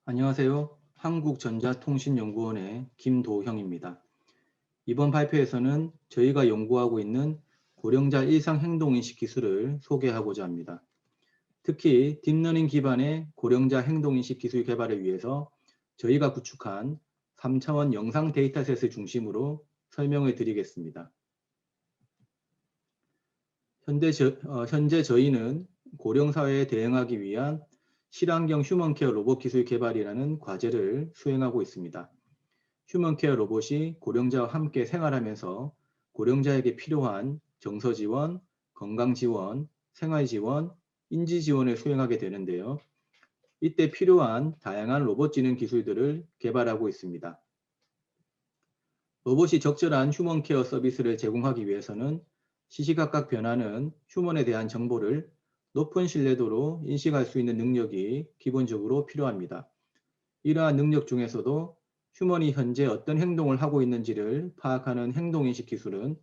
안녕하세요. 한국전자통신연구원의 김도형입니다. 이번 발표에서는 저희가 연구하고 있는 고령자 일상행동인식 기술을 소개하고자 합니다. 특히 딥러닝 기반의 고령자 행동인식 기술 개발을 위해서 저희가 구축한 3차원 영상 데이터셋을 중심으로 설명을 드리겠습니다. 현재 저희는 고령사회에 대응하기 위한 실환경 휴먼케어 로봇 기술 개발이라는 과제를 수행하고 있습니다. 휴먼케어 로봇이 고령자와 함께 생활하면서 고령자에게 필요한 정서 지원, 건강 지원, 생활 지원, 인지 지원을 수행하게 되는데요. 이때 필요한 다양한 로봇 지능 기술들을 개발하고 있습니다. 로봇이 적절한 휴먼케어 서비스를 제공하기 위해서는 시시각각 변하는 휴먼에 대한 정보를 높은 신뢰도로 인식할 수 있는 능력이 기본적으로 필요합니다. 이러한 능력 중에서도 휴먼이 현재 어떤 행동을 하고 있는지를 파악하는 행동인식 기술은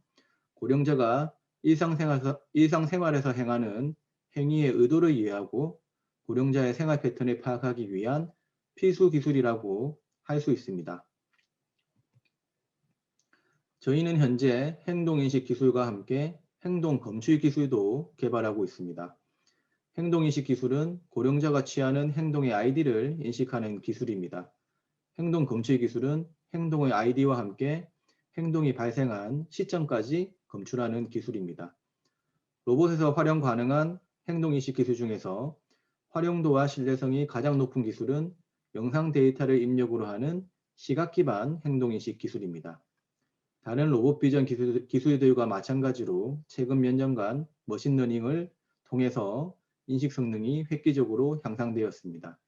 고령자가 일상생활에서 행하는 행위의 의도를 이해하고 고령자의 생활 패턴을 파악하기 위한 필수 기술이라고 할 수 있습니다. 저희는 현재 행동인식 기술과 함께 행동 검출 기술도 개발하고 있습니다. 행동인식 기술은 고령자가 취하는 행동의 아이디를 인식하는 기술입니다. 행동 검출 기술은 행동의 아이디와 함께 행동이 발생한 시점까지 검출하는 기술입니다. 로봇에서 활용 가능한 행동인식 기술 중에서 활용도와 신뢰성이 가장 높은 기술은 영상 데이터를 입력으로 하는 시각 기반 행동인식 기술입니다. 다른 로봇 비전 기술들과 마찬가지로 최근 몇 년간 머신러닝을 통해서 인식 성능이 획기적으로 향상되었습니다.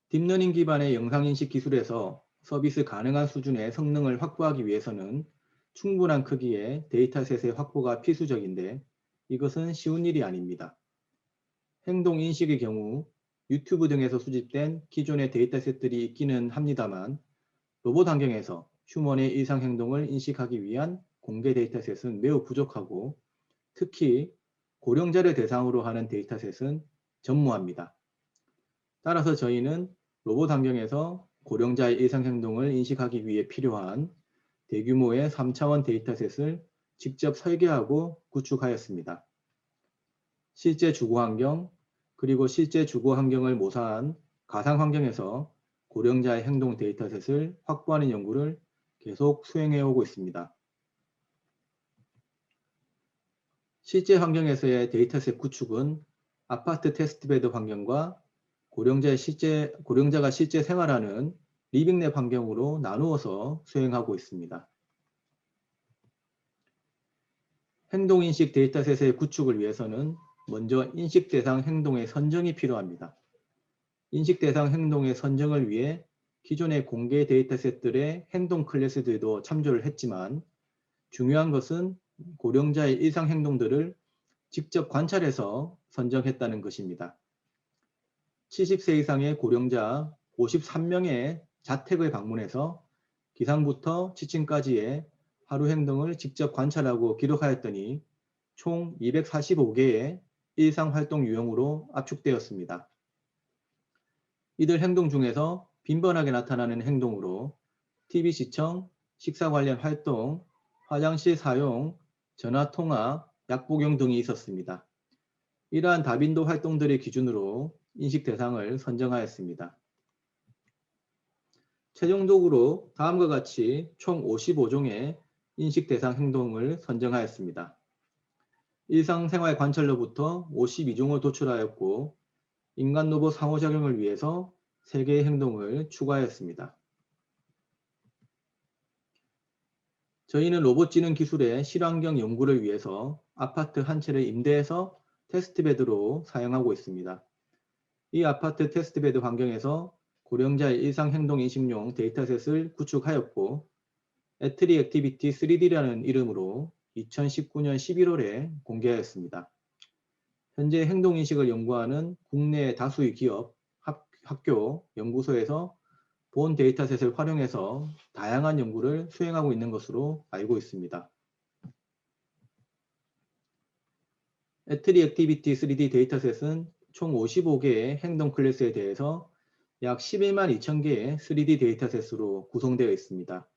딥러닝 기반의 영상인식 기술에서 서비스 가능한 수준의 성능을 확보하기 위해서는 충분한 크기의 데이터셋의 확보가 필수적인데 이것은 쉬운 일이 아닙니다. 행동인식의 경우 유튜브 등에서 수집된 기존의 데이터셋들이 있기는 합니다만 로봇 환경에서 휴먼의 일상 행동을 인식하기 위한 공개 데이터셋은 매우 부족하고 특히 고령자를 대상으로 하는 데이터셋은 전무합니다. 따라서 저희는 로봇 환경에서 고령자의 일상 행동을 인식하기 위해 필요한 대규모의 3차원 데이터셋을 직접 설계하고 구축하였습니다. 실제 주거 환경, 그리고 실제 주거 환경을 모사한 가상 환경에서 고령자의 행동 데이터셋을 확보하는 연구를 계속 수행해 오고 있습니다. 실제 환경에서의 데이터셋 구축은 아파트 테스트베드 환경과 고령자가 실제 생활하는 리빙랩 환경으로 나누어서 수행하고 있습니다. 행동인식 데이터셋의 구축을 위해서는 먼저 인식 대상 행동의 선정이 필요합니다. 인식 대상 행동의 선정을 위해 기존의 공개 데이터셋들의 행동 클래스들도 참조를 했지만 중요한 것은 고령자의 일상 행동들을 직접 관찰해서 선정했다는 것입니다. 70세 이상의 고령자 53명의 자택을 방문해서 기상부터 취침까지의 하루 행동을 직접 관찰하고 기록하였더니 총 245개의 일상활동 유형으로 압축되었습니다. 이들 행동 중에서 빈번하게 나타나는 행동으로 TV 시청, 식사 관련 활동, 화장실 사용, 전화통화, 약 복용 등이 있었습니다. 이러한 다빈도 활동들의 기준으로 인식 대상을 선정하였습니다. 최종적으로 다음과 같이 총 55종의 인식 대상 행동을 선정하였습니다. 일상생활 관찰로부터 52종을 도출하였고 인간 로봇 상호작용을 위해서 3개의 행동을 추가하였습니다. 저희는 로봇 지능 기술의 실환경 연구를 위해서 아파트 한 채를 임대해서 테스트베드로 사용하고 있습니다. 이 아파트 테스트베드 환경에서 고령자의 일상 행동 인식용 데이터셋을 구축하였고 애트리 액티비티 3D라는 이름으로 2019년 11월에 공개하였습니다. 현재 행동인식을 연구하는 국내 다수의 기업, 학교, 연구소에서 본 데이터셋을 활용해서 다양한 연구를 수행하고 있는 것으로 알고 있습니다. 애트리 액티비티 3D 데이터셋은 총 55개의 행동 클래스에 대해서 약 11만 2천 개의 3D 데이터셋으로 구성되어 있습니다.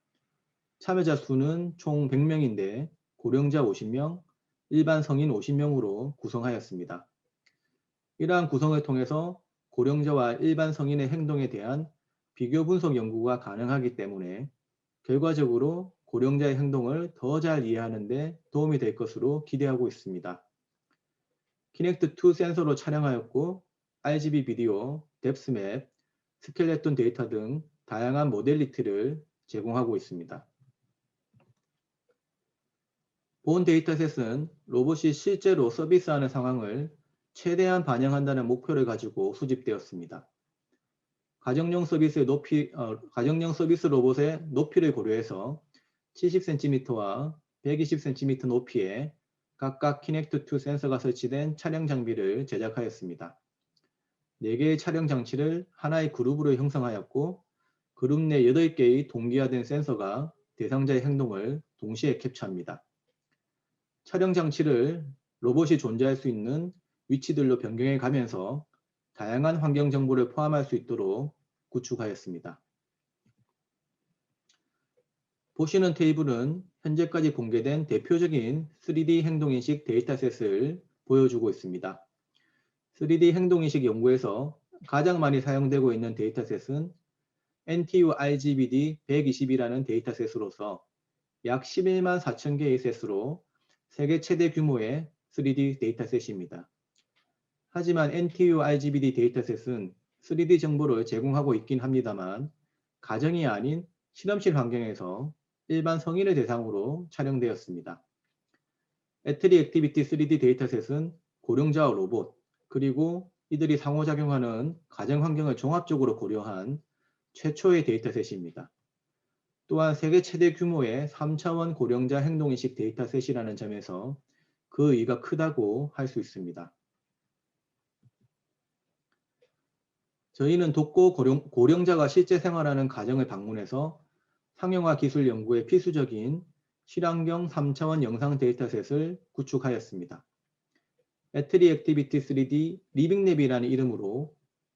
참여자 수는 총 100명인데 고령자 50명, 일반 성인 50명으로 구성하였습니다. 이러한 구성을 통해서 고령자와 일반 성인의 행동에 대한 비교 분석 연구가 가능하기 때문에 결과적으로 고령자의 행동을 더 잘 이해하는 데 도움이 될 것으로 기대하고 있습니다. 키넥트2 센서로 촬영하였고 RGB 비디오, 뎁스맵, 스켈레톤 데이터 등 다양한 모델리티를 제공하고 있습니다. 본 데이터셋은 로봇이 실제로 서비스하는 상황을 최대한 반영한다는 목표를 가지고 수집되었습니다. 가정용 서비스 로봇의 높이를 고려해서 70cm와 120cm 높이에 각각 키넥트2 센서가 설치된 촬영 장비를 제작하였습니다. 4개의 촬영 장치를 하나의 그룹으로 형성하였고 그룹 내 8개의 동기화된 센서가 대상자의 행동을 동시에 캡처합니다. 촬영 장치를 로봇이 존재할 수 있는 위치들로 변경해 가면서 다양한 환경 정보를 포함할 수 있도록 구축하였습니다. 보시는 테이블은 현재까지 공개된 대표적인 3D 행동인식 데이터셋을 보여주고 있습니다. 3D 행동인식 연구에서 가장 많이 사용되고 있는 데이터셋은 NTU-RGBD120이라는 데이터셋으로서 약 11만 4천 개의 셋으로 세계 최대 규모의 3D 데이터셋입니다. 하지만 NTU-RGBD 데이터셋은 3D 정보를 제공하고 있긴 합니다만 가정이 아닌 실험실 환경에서 일반 성인을 대상으로 촬영되었습니다. 애트리 액티비티 3D 데이터셋은 고령자와 로봇, 그리고 이들이 상호작용하는 가정 환경을 종합적으로 고려한 최초의 데이터셋입니다. 또한 세계 최대 규모의 3차원 고령자 행동인식 데이터셋이라는 점에서 그 의의가 크다고 할 수 있습니다. 저희는 돕고 고령자가 실제 생활하는 가정을 방문해서 상용화 기술 연구에 필수적인 실환경 3차원 영상 데이터셋을 구축하였습니다. 애트리 액티비티 3D 리빙랩이라는 이름으로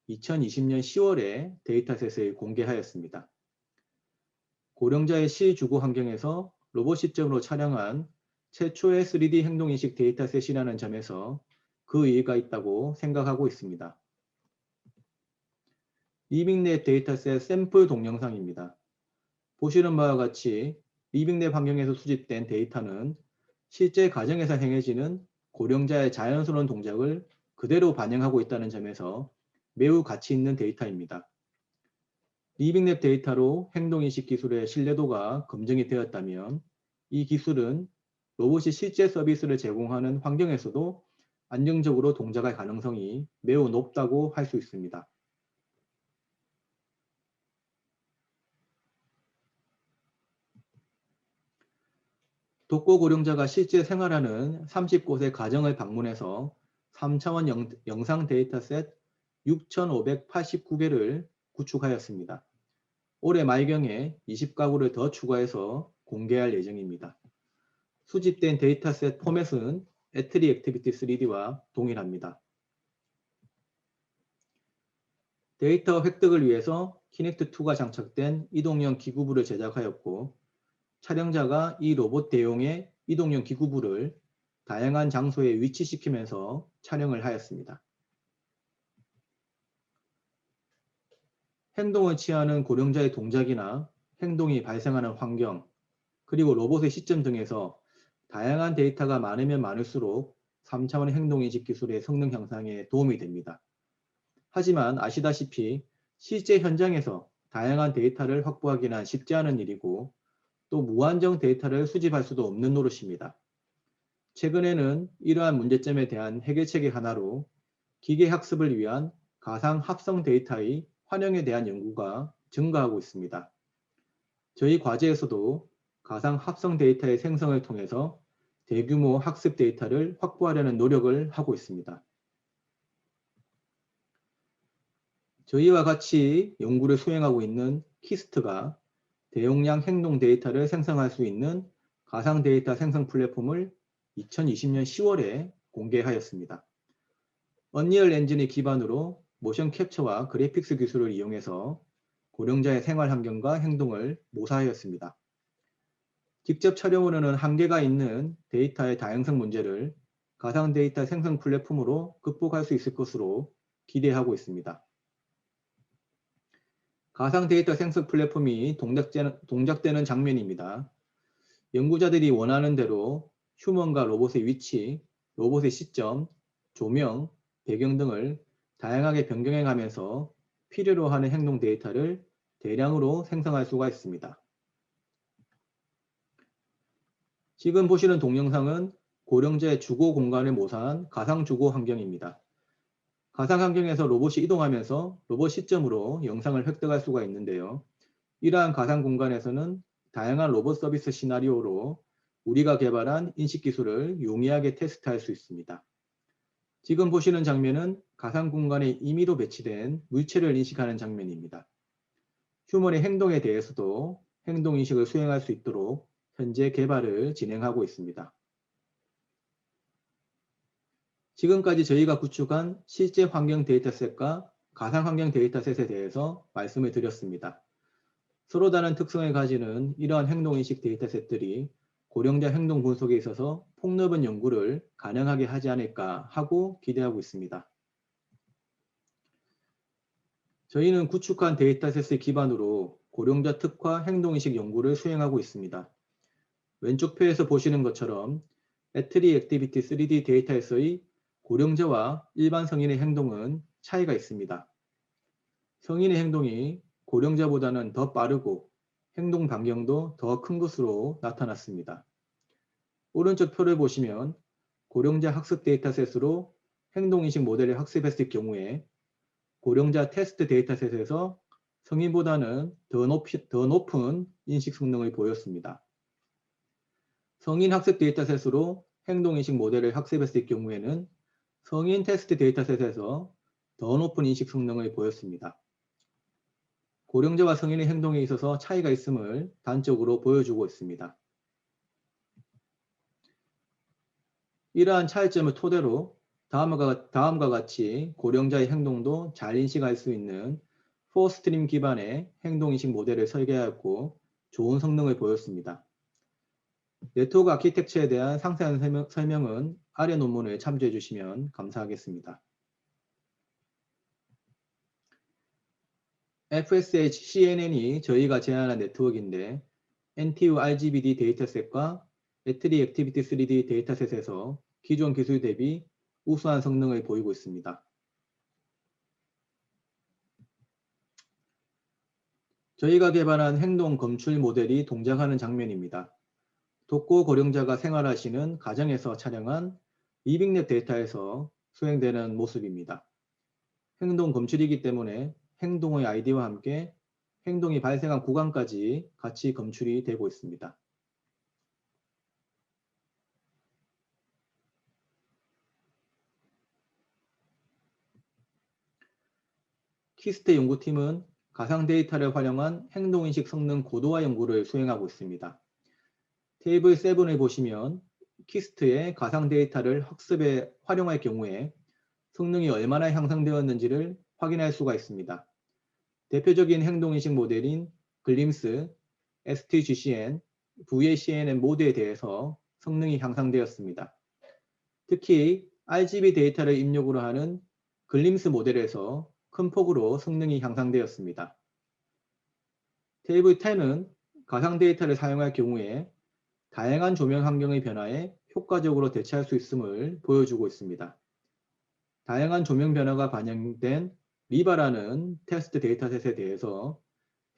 2020년 10월에 데이터셋을 공개하였습니다. 고령자의 실주거 환경에서 로봇 시점으로 촬영한 최초의 3D 행동인식 데이터셋이라는 점에서 그 의의가 있다고 생각하고 있습니다. 리빙랩 데이터셋 샘플 동영상입니다. 보시는 바와 같이 리빙랩 환경에서 수집된 데이터는 실제 가정에서 행해지는 고령자의 자연스러운 동작을 그대로 반영하고 있다는 점에서 매우 가치 있는 데이터입니다. 리빙랩 데이터로 행동인식 기술의 신뢰도가 검증이 되었다면 이 기술은 로봇이 실제 서비스를 제공하는 환경에서도 안정적으로 동작할 가능성이 매우 높다고 할 수 있습니다. 독거 고령자가 실제 생활하는 30곳의 가정을 방문해서 3차원 영상 데이터셋 6,589개를 구축하였습니다. 올해 말경에 20가구를 더 추가해서 공개할 예정입니다. 수집된 데이터셋 포맷은 애트리 액티비티 3D와 동일합니다. 데이터 획득을 위해서 키넥트2가 장착된 이동형 기구부를 제작하였고 촬영자가 이 로봇 대용의 이동형 기구부를 다양한 장소에 위치시키면서 촬영을 하였습니다. 행동을 취하는 고령자의 동작이나 행동이 발생하는 환경, 그리고 로봇의 시점 등에서 다양한 데이터가 많으면 많을수록 3차원 행동인식 기술의 성능 향상에 도움이 됩니다. 하지만 아시다시피 실제 현장에서 다양한 데이터를 확보하기는 쉽지 않은 일이고 또 무한정 데이터를 수집할 수도 없는 노릇입니다. 최근에는 이러한 문제점에 대한 해결책의 하나로 기계학습을 위한 가상 합성 데이터의 활용에 대한 연구가 증가하고 있습니다. 저희 과제에서도 가상 합성 데이터의 생성을 통해서 대규모 학습 데이터를 확보하려는 노력을 하고 있습니다. 저희와 같이 연구를 수행하고 있는 키스트가 대용량 행동 데이터를 생성할 수 있는 가상 데이터 생성 플랫폼을 2020년 10월에 공개하였습니다. 언리얼 엔진을 기반으로 모션 캡처와 그래픽스 기술을 이용해서 고령자의 생활 환경과 행동을 모사하였습니다. 직접 촬영으로는 한계가 있는 데이터의 다양성 문제를 가상 데이터 생성 플랫폼으로 극복할 수 있을 것으로 기대하고 있습니다. 가상 데이터 생성 플랫폼이 동작되는 장면입니다. 연구자들이 원하는 대로 휴먼과 로봇의 위치, 로봇의 시점, 조명, 배경 등을 다양하게 변경해가면서 필요로 하는 행동 데이터를 대량으로 생성할 수가 있습니다. 지금 보시는 동영상은 고령자의 주거 공간을 모사한 가상 주거 환경입니다. 가상 환경에서 로봇이 이동하면서 로봇 시점으로 영상을 획득할 수가 있는데요. 이러한 가상 공간에서는 다양한 로봇 서비스 시나리오로 우리가 개발한 인식 기술을 용이하게 테스트할 수 있습니다. 지금 보시는 장면은 가상 공간에 임의로 배치된 물체를 인식하는 장면입니다. 휴먼의 행동에 대해서도 행동인식을 수행할 수 있도록 현재 개발을 진행하고 있습니다. 지금까지 저희가 구축한 실제 환경 데이터셋과 가상 환경 데이터셋에 대해서 말씀을 드렸습니다. 서로 다른 특성을 가지는 이러한 행동인식 데이터셋들이 고령자 행동 분석에 있어서 폭넓은 연구를 가능하게 하지 않을까 하고 기대하고 있습니다. 저희는 구축한 데이터셋을 기반으로 고령자 특화 행동인식 연구를 수행하고 있습니다. 왼쪽 표에서 보시는 것처럼 애트리 액티비티 3D 데이터에서의 고령자와 일반 성인의 행동은 차이가 있습니다. 성인의 행동이 고령자보다는 더 빠르고 행동 반경도 더 큰 것으로 나타났습니다. 오른쪽 표를 보시면 고령자 학습 데이터셋으로 행동인식 모델을 학습했을 경우에 고령자 테스트 데이터셋에서 성인보다는 더 높은 인식 성능을 보였습니다. 성인 학습 데이터셋으로 행동인식 모델을 학습했을 경우에는 성인 테스트 데이터셋에서 더 높은 인식 성능을 보였습니다. 고령자와 성인의 행동에 있어서 차이가 있음을 단적으로 보여주고 있습니다. 이러한 차이점을 토대로 다음과 같이 고령자의 행동도 잘 인식할 수 있는 4스트림 기반의 행동인식 모델을 설계하였고 좋은 성능을 보였습니다. 네트워크 아키텍처에 대한 상세한 설명은 아래 논문을 참조해 주시면 감사하겠습니다. FSH CNN이 저희가 제안한 네트워크인데 NTU RGBD 데이터셋과 애트리 액티비티 3D 데이터셋에서 기존 기술 대비 우수한 성능을 보이고 있습니다. 저희가 개발한 행동 검출 모델이 동작하는 장면입니다. 독고 고령자가 생활하시는 가정에서 촬영한 리빙랩 데이터에서 수행되는 모습입니다. 행동 검출이기 때문에 행동의 아이디와 함께 행동이 발생한 구간까지 같이 검출이 되고 있습니다. 키스트 연구팀은 가상 데이터를 활용한 행동인식 성능 고도화 연구를 수행하고 있습니다. 테이블 7을 보시면 키스트의 가상 데이터를 학습에 활용할 경우에 성능이 얼마나 향상되었는지를 확인할 수가 있습니다. 대표적인 행동인식 모델인 글림스, STGCN, VACNN 모드에 대해서 성능이 향상되었습니다. 특히 RGB 데이터를 입력으로 하는 글림스 모델에서 큰 폭으로 성능이 향상되었습니다. 테이블 10은 가상 데이터를 사용할 경우에 다양한 조명 환경의 변화에 효과적으로 대처할 수 있음을 보여주고 있습니다. 다양한 조명 변화가 반영된 리바라는 테스트 데이터셋에 대해서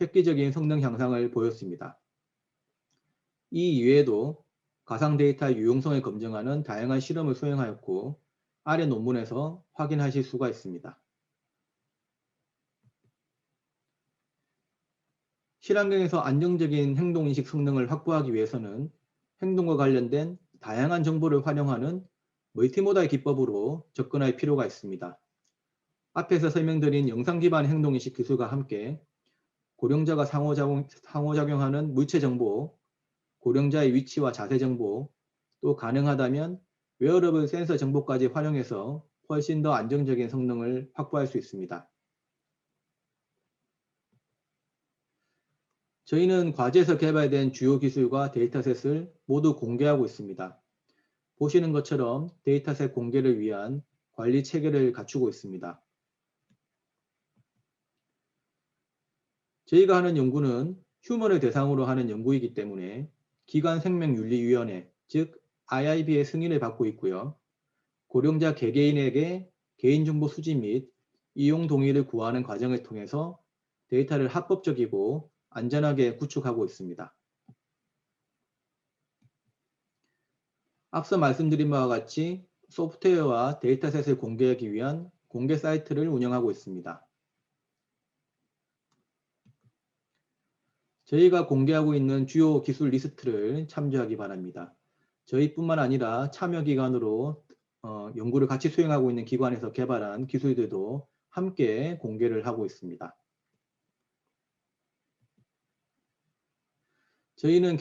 획기적인 성능 향상을 보였습니다. 이 이외에도 가상 데이터의 유용성을 검증하는 다양한 실험을 수행하였고 아래 논문에서 확인하실 수가 있습니다. 실환경에서 안정적인 행동인식 성능을 확보하기 위해서는 행동과 관련된 다양한 정보를 활용하는 멀티모달 기법으로 접근할 필요가 있습니다. 앞에서 설명드린 영상 기반 행동인식 기술과 함께 고령자가 상호작용하는 물체 정보, 고령자의 위치와 자세 정보, 또 가능하다면 웨어러블 센서 정보까지 활용해서 훨씬 더 안정적인 성능을 확보할 수 있습니다. 저희는 과제에서 개발된 주요 기술과 데이터셋을 모두 공개하고 있습니다. 보시는 것처럼 데이터셋 공개를 위한 관리 체계를 갖추고 있습니다. 저희가 하는 연구는 휴먼을 대상으로 하는 연구이기 때문에 기관생명윤리위원회, 즉 IIB의 승인을 받고 있고요. 고령자 개개인에게 개인정보 수집 및 이용 동의를 구하는 과정을 통해서 데이터를 합법적이고 안전하게 구축하고 있습니다. 앞서 말씀드린 바와 같이 소프트웨어와 데이터셋을 공개하기 위한 공개 사이트를 운영하고 있습니다. 저희가 공개하고 있는 주요 기술 리스트를 참조하기 바랍니다. 저희뿐만 아니라 참여기관으로 연구를 같이 수행하고 있는 기관에서 개발한 기술들도 함께 공개를 하고 있습니다. 저희는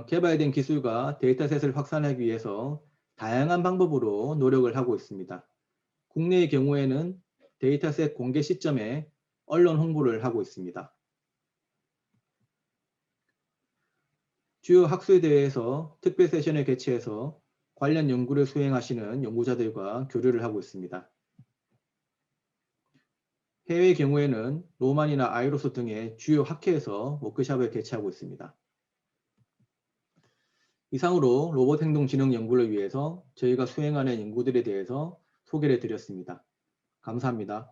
개발된 기술과 데이터셋을 확산하기 위해서 다양한 방법으로 노력을 하고 있습니다. 국내의 경우에는 데이터셋 공개 시점에 언론 홍보를 하고 있습니다. 주요 학술대회에서 특별 세션을 개최해서 관련 연구를 수행하시는 연구자들과 교류를 하고 있습니다. 해외의 경우에는 로만이나 아이로스 등의 주요 학회에서 워크숍을 개최하고 있습니다. 이상으로 로봇 행동 지능 연구를 위해서 저희가 수행하는 연구들에 대해서 소개를 드렸습니다. 감사합니다.